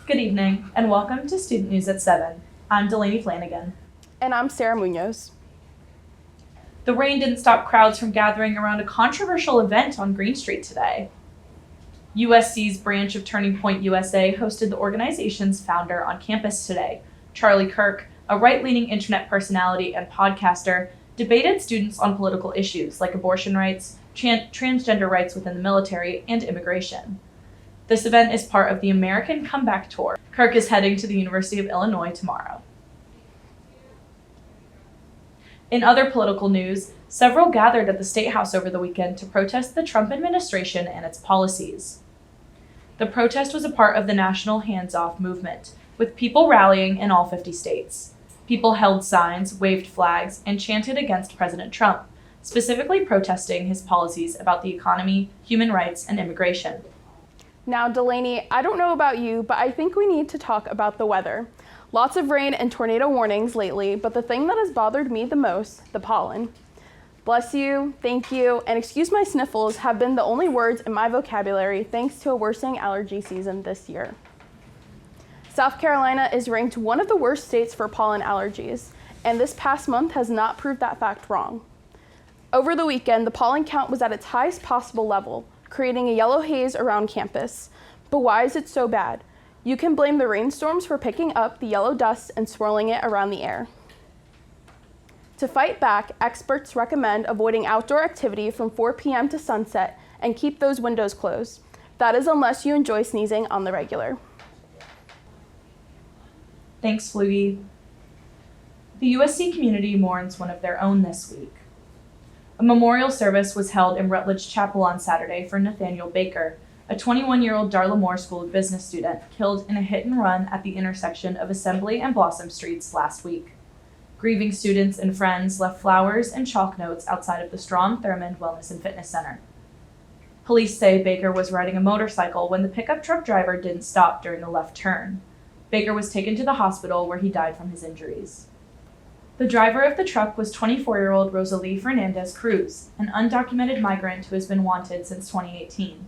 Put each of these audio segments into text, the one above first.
Good evening, and welcome to Student News at 7. I'm Delaney Flanagan. And I'm Sarah Muñoz. The rain didn't stop crowds from gathering around a controversial event on Green Street today. USC's branch of Turning Point USA hosted the organization's founder on campus today. Charlie Kirk, a right-leaning internet personality and podcaster, debated students on political issues like abortion rights, transgender rights within the military, and immigration. This event is part of the American Comeback Tour. Kirk is heading to the University of Illinois tomorrow. In other political news, several gathered at the State House over the weekend to protest the Trump administration and its policies. The protest was a part of the national hands-off movement, with people rallying in all 50 states. People held signs, waved flags, and chanted against President Trump, specifically protesting his policies about the economy, human rights, and immigration. Now, Delaney, I don't know about you, but I think we need to talk about the weather. Lots of rain and tornado warnings lately, but the thing that has bothered me the most, the pollen. Bless you, thank you, and excuse my sniffles have been the only words in my vocabulary thanks to a worsening allergy season this year. South Carolina is ranked one of the worst states for pollen allergies, and this past month has not proved that fact wrong. Over the weekend, the pollen count was at its highest possible level, creating a yellow haze around campus. But why is it so bad? You can blame the rainstorms for picking up the yellow dust and swirling it around the air. To fight back, experts recommend avoiding outdoor activity from 4 p.m. to sunset and keep those windows closed. That is unless you enjoy sneezing on the regular. Thanks, Flugie. The USC community mourns one of their own this week. A memorial service was held in Rutledge Chapel on Saturday for Nathaniel Baker, a 21-year-old Darla Moore School of Business student killed in a hit-and-run at the intersection of Assembly and Blossom Streets last week. Grieving students and friends left flowers and chalk notes outside of the Strom Thurmond Wellness and Fitness Center. Police say Baker was riding a motorcycle when the pickup truck driver didn't stop during the left turn. Baker was taken to the hospital where he died from his injuries. The driver of the truck was 24-year-old Rosalie Fernandez Cruz, an undocumented migrant who has been wanted since 2018.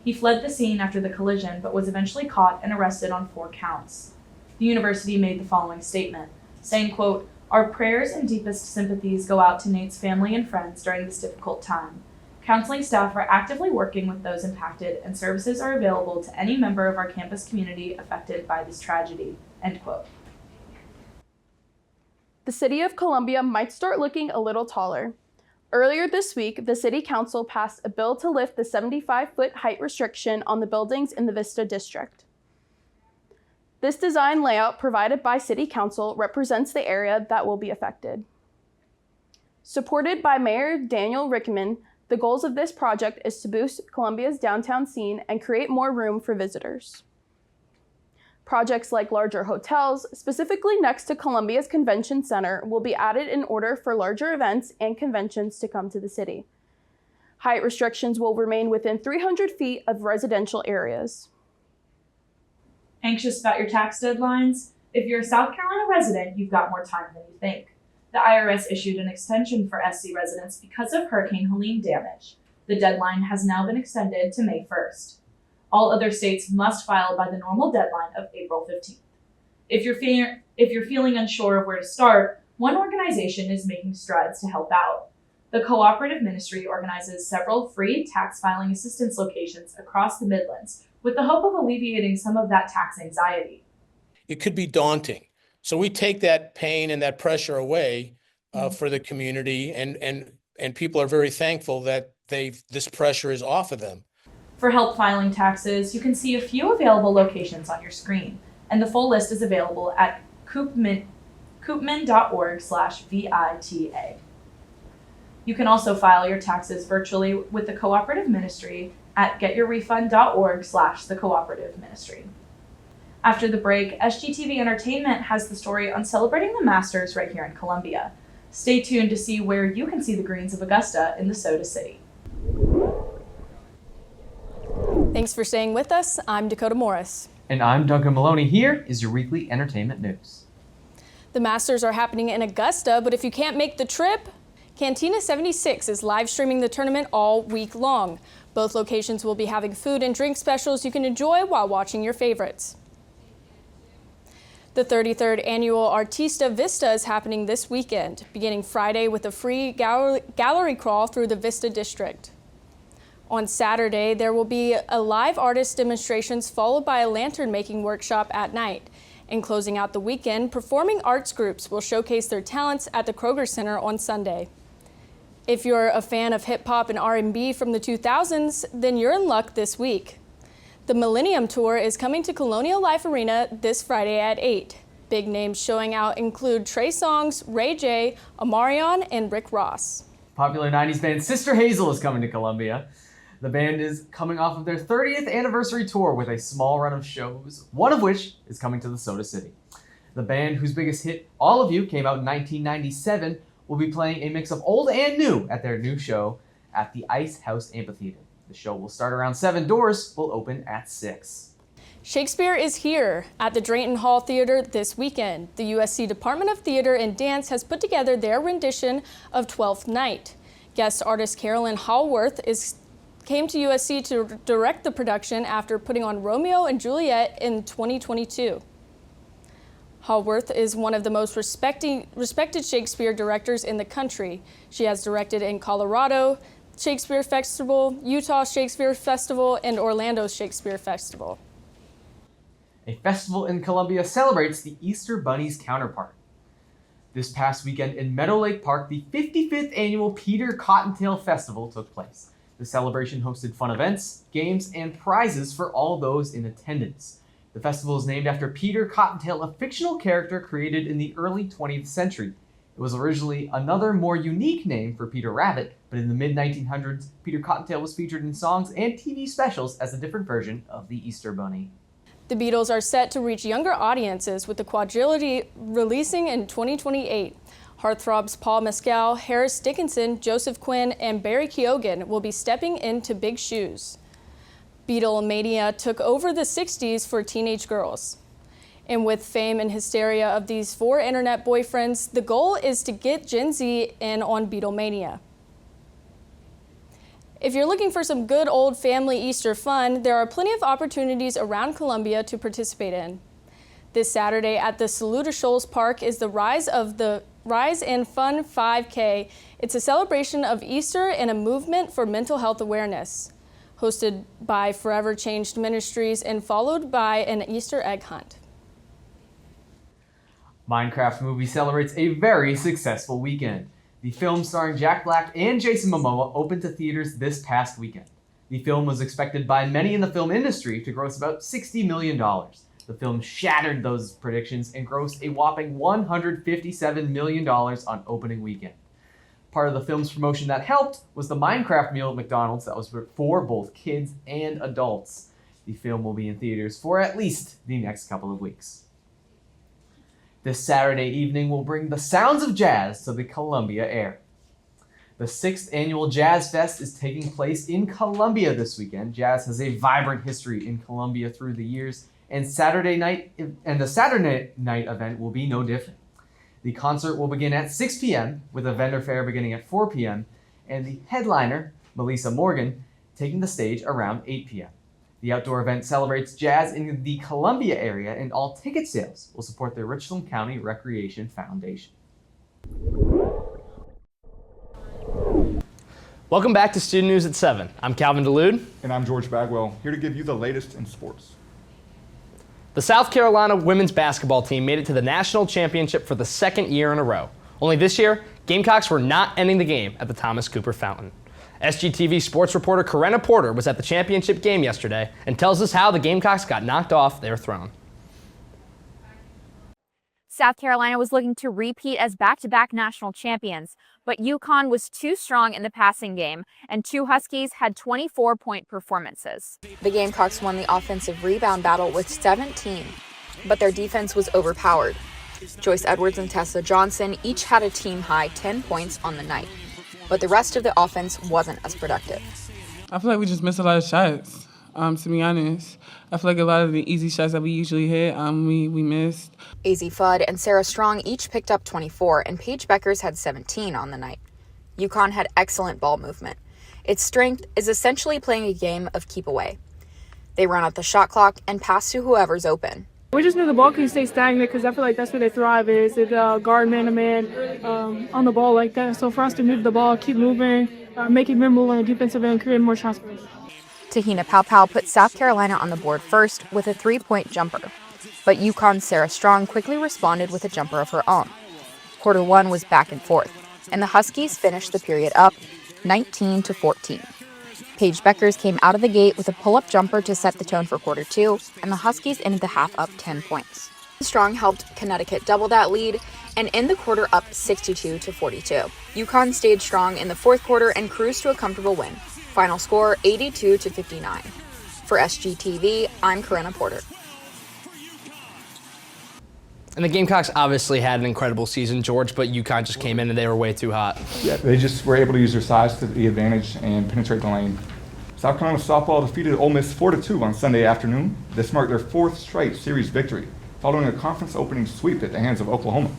He fled the scene after the collision but was eventually caught and arrested on 4 counts. The university made the following statement, saying, quote, "Our prayers and deepest sympathies go out to Nate's family and friends during this difficult time. Counseling staff are actively working with those impacted, and services are available to any member of our campus community affected by this tragedy." End quote. The city of Columbia might start looking a little taller. Earlier this week, the City Council passed a bill to lift the 75-foot height restriction on the buildings in the Vista District. This design layout provided by City Council represents the area that will be affected. Supported by Mayor Daniel Rickman, the goals of this project is to boost Columbia's downtown scene and create more room for visitors. Projects like larger hotels, specifically next to Columbia's Convention Center, will be added in order for larger events and conventions to come to the city. Height restrictions will remain within 300 feet of residential areas. Anxious about your tax deadlines? If you're a South Carolina resident, you've got more time than you think. The IRS issued an extension for SC residents because of Hurricane Helene damage. The deadline has now been extended to May 1st. All other states must file by the normal deadline of April 15th. If you're feeling unsure of where to start, one organization is making strides to help out. The Cooperative Ministry organizes several free tax filing assistance locations across the Midlands with the hope of alleviating some of that tax anxiety. It could be daunting. So we take that pain and that pressure away for the community, and people are very thankful that this pressure is off of them. For help filing taxes, you can see a few available locations on your screen, and the full list is available at koopman.org/VITA. You can also file your taxes virtually with the Cooperative Ministry at getyourrefund.org/the-cooperative ministry. After the break, SGTV Entertainment has the story on celebrating the Masters right here in Columbia. Stay tuned to see where you can see the greens of Augusta in the Soda City. Thanks for staying with us. I'm Dakota Morris. And I'm Duncan Maloney. Here is your weekly entertainment news. The Masters are happening in Augusta, but if you can't make the trip, Cantina 76 is live streaming the tournament all week long. Both locations will be having food and drink specials you can enjoy while watching your favorites. The 33rd annual Artista Vista is happening this weekend, beginning Friday with a free gallery crawl through the Vista District. On Saturday, there will be a live artist demonstrations followed by a lantern making workshop at night. And closing out the weekend, performing arts groups will showcase their talents at the Kroger Center on Sunday. If you're a fan of hip hop and R&B from the 2000s, then you're in luck this week. The Millennium Tour is coming to Colonial Life Arena this Friday at 8. Big names showing out include Trey Songz, Ray J, Omarion, and Rick Ross. Popular 90s band Sister Hazel is coming to Columbia. The band is coming off of their 30th anniversary tour with a small run of shows, one of which is coming to the Soda City. The band, whose biggest hit, All of You, came out in 1997, will be playing a mix of old and new at their new show at the Ice House Amphitheater. The show will start around 7. Doors will open at 6. Shakespeare is here at the Drayton Hall Theater this weekend. The USC Department of Theater and Dance has put together their rendition of Twelfth Night. Guest artist Carolyn Hallworth came to USC to direct the production after putting on Romeo and Juliet in 2022. Hallworth is one of the most respected Shakespeare directors in the country. She has directed in Colorado Shakespeare Festival, Utah Shakespeare Festival, and Orlando Shakespeare Festival. A festival in Columbia celebrates the Easter Bunny's counterpart. This past weekend in Meadow Lake Park, the 55th annual Peter Cottontail Festival took place. The celebration hosted fun events, games, and prizes for all those in attendance. The festival is named after Peter Cottontail, a fictional character created in the early 20th century. It was originally another, more unique name for Peter Rabbit, but in the mid-1900s, Peter Cottontail was featured in songs and TV specials as a different version of the Easter Bunny. The Beatles are set to reach younger audiences with the quadrilogy releasing in 2028. Heartthrobs Paul Mescal, Harris Dickinson, Joseph Quinn, and Barry Keoghan will be stepping into big shoes. Beatlemania took over the 60s for teenage girls. And with fame and hysteria of these 4 internet boyfriends, the goal is to get Gen Z in on Beatlemania. If you're looking for some good old family Easter fun, there are plenty of opportunities around Columbia to participate in. This Saturday at the Saluda Shoals Park is the Rise and Fun 5K. It's a celebration of Easter and a movement for mental health awareness. Hosted by Forever Changed Ministries and followed by an Easter egg hunt. Minecraft movie celebrates a very successful weekend. The film starring Jack Black and Jason Momoa opened to theaters this past weekend. The film was expected by many in the film industry to gross about $60 million. The film shattered those predictions and grossed a whopping $157 million on opening weekend. Part of the film's promotion that helped was the Minecraft meal at McDonald's that was for both kids and adults. The film will be in theaters for at least the next couple of weeks. This Saturday evening will bring the sounds of jazz to the Columbia air. The 6th annual Jazz Fest is taking place in Columbia this weekend. Jazz has a vibrant history in Columbia through the years, and the Saturday night event will be no different. The concert will begin at 6 p.m. with a vendor fair beginning at 4 p.m. and the headliner, Melissa Morgan, taking the stage around 8 p.m. The outdoor event celebrates jazz in the Columbia area, and all ticket sales will support the Richland County Recreation Foundation. Welcome back to Student News at 7. I'm Calvin DeLude. And I'm George Bagwell, here to give you the latest in sports. The South Carolina women's basketball team made it to the national championship for the 2nd year in a row. Only this year, Gamecocks were not ending the game at the Thomas Cooper Fountain. SGTV sports reporter Karenna Porter was at the championship game yesterday and tells us how the Gamecocks got knocked off their throne. South Carolina was looking to repeat as back-to-back national champions, but UConn was too strong in the passing game, and 2 Huskies had 24-point performances. The Gamecocks won the offensive rebound battle with 17, but their defense was overpowered. Joyce Edwards and Tessa Johnson each had a team-high 10 points on the night, but the rest of the offense wasn't as productive. I feel like we just missed a lot of shots, to be honest. I feel like a lot of the easy shots that we usually hit, we missed. AZ Fudd and Sarah Strong each picked up 24, and Paige Beckers had 17 on the night. UConn had excellent ball movement. Its strength is essentially playing a game of keep away. They run out the shot clock and pass to whoever's open. We just knew the ball couldn't stay stagnant because I feel like that's where they thrive is guard man-to-man on the ball like that. So for us to move the ball, keep moving, make it memorable on the defensive end, create more shots for us. Tahina Paopao put South Carolina on the board first with a 3-point jumper, but UConn's Sarah Strong quickly responded with a jumper of her own. Quarter 1 was back and forth, and the Huskies finished the period up 19-14. Paige Beckers came out of the gate with a pull-up jumper to set the tone for quarter 2, and the Huskies ended the half up 10 points. Strong helped Connecticut double that lead and end the quarter up 62-42. UConn stayed strong in the fourth quarter and cruised to a comfortable win. Final score 82-59. For SGTV, I'm Karenna Porter. And the Gamecocks obviously had an incredible season, George, but UConn just came in and they were way too hot. Yeah, they just were able to use their size to the advantage and penetrate the lane. South Carolina softball defeated Ole Miss 4-2 on Sunday afternoon. This marked their 4th straight series victory, following a conference opening sweep at the hands of Oklahoma.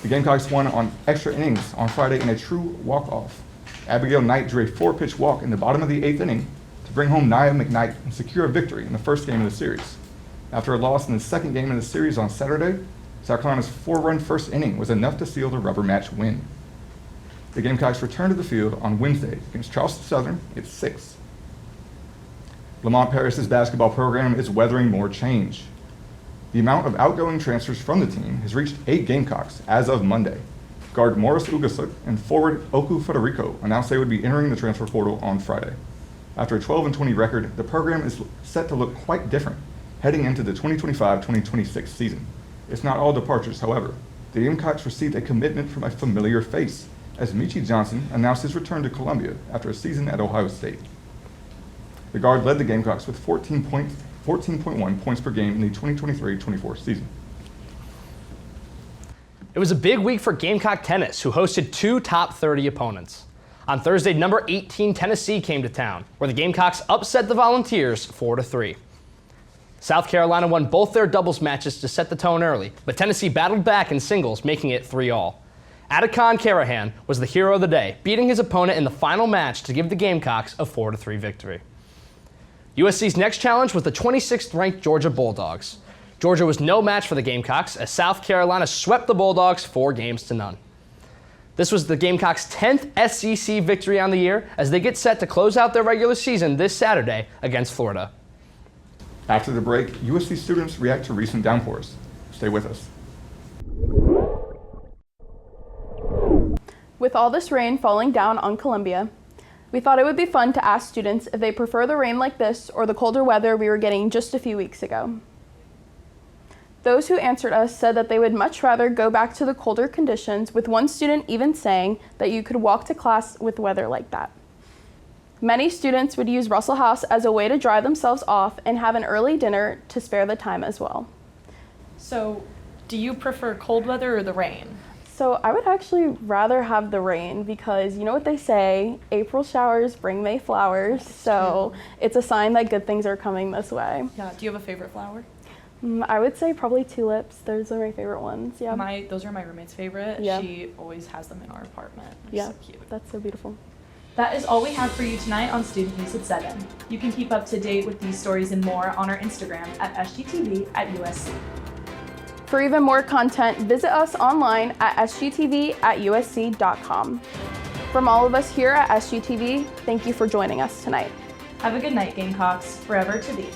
The Gamecocks won on extra innings on Friday in a true walk-off. Abigail Knight drew a 4-pitch walk in the bottom of the 8th inning to bring home Nia McKnight and secure a victory in the first game of the series. After a loss in the second game of the series on Saturday, South Carolina's 4-run first inning was enough to seal the rubber match win. The Gamecocks returned to the field on Wednesday against Charleston Southern at 6. Lamont Paris's basketball program is weathering more change. The amount of outgoing transfers from the team has reached 8 Gamecocks as of Monday. Guard Morris Ugasuk and forward Oku Federico announced they would be entering the transfer portal on Friday. After a 12-20 record, the program is set to look quite different heading into the 2025-2026 season. It's not all departures, however. The Gamecocks received a commitment from a familiar face as Michi Johnson announced his return to Columbia after a season at Ohio State. The guard led the Gamecocks with 14.1 points per game in the 2023-24 season. It was a big week for Gamecock tennis, who hosted 2 top 30 opponents. On Thursday, number 18 Tennessee came to town, where the Gamecocks upset the Volunteers 4-3. South Carolina won both their doubles matches to set the tone early, but Tennessee battled back in singles, making it 3-all. Adekon Karahan was the hero of the day, beating his opponent in the final match to give the Gamecocks a 4-3 victory. USC's next challenge was the 26th-ranked Georgia Bulldogs. Georgia was no match for the Gamecocks, as South Carolina swept the Bulldogs 4-0. This was the Gamecocks' 10th SEC victory on the year, as they get set to close out their regular season this Saturday against Florida. After the break, USC students react to recent downpours. Stay with us. With all this rain falling down on Columbia, we thought it would be fun to ask students if they prefer the rain like this or the colder weather we were getting just a few weeks ago. Those who answered us said that they would much rather go back to the colder conditions, with one student even saying that you could walk to class with weather like that. Many students would use Russell House as a way to dry themselves off and have an early dinner to spare the time as well. So, do you prefer cold weather or the rain? So I would actually rather have the rain because you know what they say, April showers bring May flowers. So it's a sign that good things are coming this way. Yeah. Do you have a favorite flower? I would say probably tulips. Those are my favorite ones. Yeah. Those are my roommate's favorite. Yeah. She always has them in our apartment. They're Yeah. so cute. That's so beautiful. That is all we have for you tonight on Student News at 7. You can keep up to date with these stories and more on our Instagram at SGTV at USC. For even more content, visit us online at sgtv@usc.com. From all of us here at SGTV, thank you for joining us tonight. Have a good night, Gamecocks. Forever to thee.